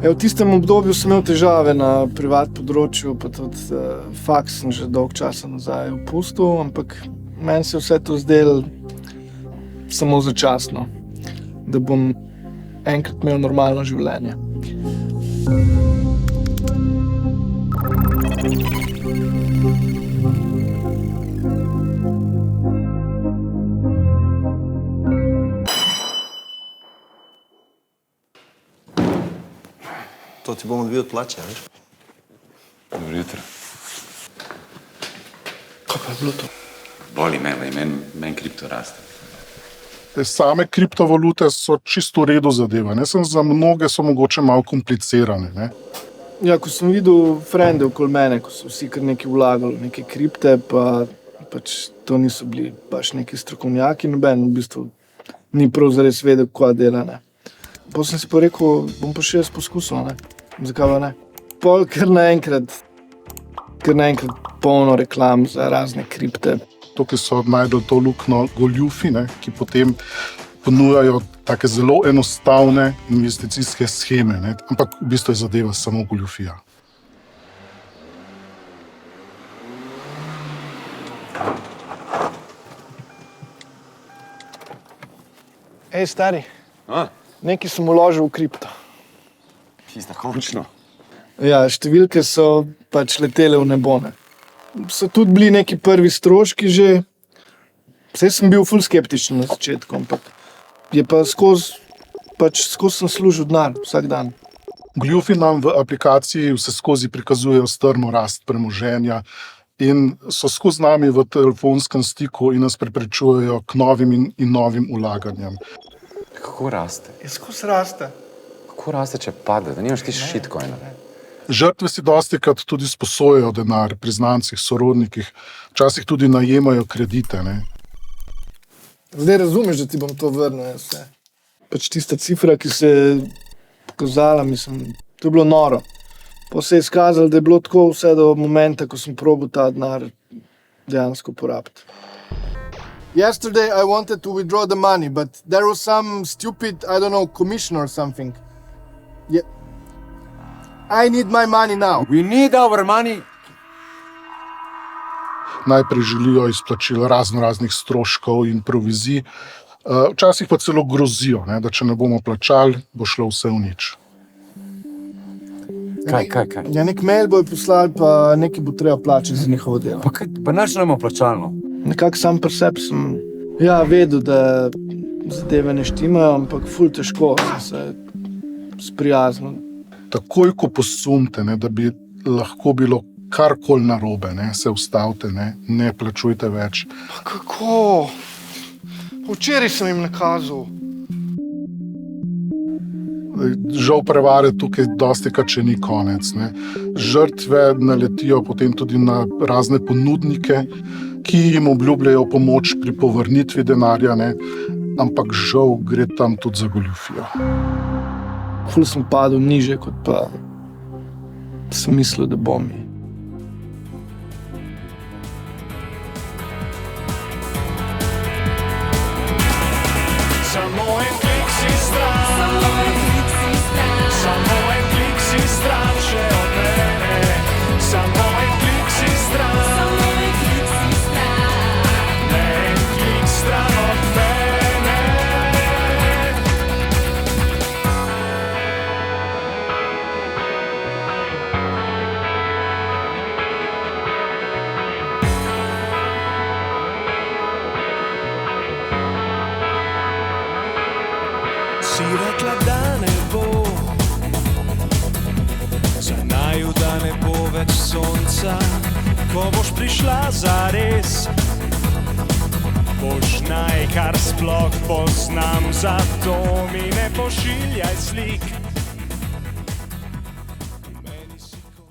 V tistem obdobju sem imel težave na privat področju, pa tudi faks sem že dolgo časa nazaj opustil, ampak meni se vse to zdelo samo začasno, da bom enkrat imel normalno življenje. To ti bomo dobili od plače, veš? Dobro jutro. Kaj pa je bilo to? Boli me, meni kripto raste. Same kriptovalute so čisto v redu zadeva, ne? Sem za mnoge so mogoče malo komplicirane, ne? Ja, ko sem videl frende okoli mene, ko so vsi kar nekaj vlagali v neke kripte, pa pač to niso bili baš neki strokovnjaki, noben v bistvu ni prav zares vedel, kaj dela, ne. Potem sem si pa rekel, bom pa še jaz poskusil, ne. Zakaj pa ne? Pol kar naenkrat polno reklam za razne kripte. Tukaj so najdel to luknjo goljufi, ne, ki potem ponujajo take zelo enostavne investicijske sheme, ne, ampak v bistvu je zadeva samo goljufija. Ej, stari, nekaj sem vložil v kripto. Tista, končno. Ja, številke so pač letele v nebo, ne. So tudi bili neki prvi stroški že. Saj sem bil ful skeptičen na začetku, ampak je pa skozi sem služil denar vsak dan. Goljufi nam v aplikaciji vseskozi prikazujejo strmo rast premoženja in so skozi nami v telefonskem stiku in nas preprečujejo k novim in novim vlaganjem. Kako raste? Je skozi raste. Kako raste, če pade? Da nimaš ti shitcoina. Žrtve si dostikrat tudi sposojajo denar pri znancih, sorodnikih, včasih tudi najemajo kredite, ne. Zdaj razumeš, da ti bom to vrnil vse. Pač tista cifra, ki se je pokazala, mislim, to je bilo noro. Pa se je izkazalo, da je bilo tako vse do momenta, ko sem probal ta denar dejansko porabiti. Yesterday I wanted to withdraw the money, but there was some stupid, I don't know, commission or something. Yeah. I need my money now. We need our money. Najprej želijo izplačilo raznih stroškov in provizij, včasih pa celo grozijo, ne, da če ne bomo plačali, bo šlo vse v nič. Kaj? Ja, nek mail bojo poslali, pa nekaj bo treba plačati za njihovo delo. Pa nič ne bomo plačalno. Nekako sam pri sebi sem vedel, da zadeve ne štimajo, ampak ful težko sem se sprijaznil. Takoj, ko posumite, ne, da bi lahko bilo karkoli narobe, ne, se ustavite, ne plačujte več. Pa kako? Včeraj sem jim nakazal. Žal prevare tukaj dostikrat še ni konec, ne. Žrtve naletijo potem tudi na razne ponudnike, ki jim obljubljajo pomoč pri povrnitvi denarja, ne, ampak žal gre tam tudi za goljufijo. Ful sem padel niže, kot pa sem mislil, da bom. Samo en klik si stran, samo en klik si stran, še od mene. Samo en klik si stran, en klik stran od mene. Si rekla, da ne bo, za naju, da ne bo več sonca, ko boš prišla zares. Boš naj, kar sploh poznam, zato mi ne pošiljaj slik.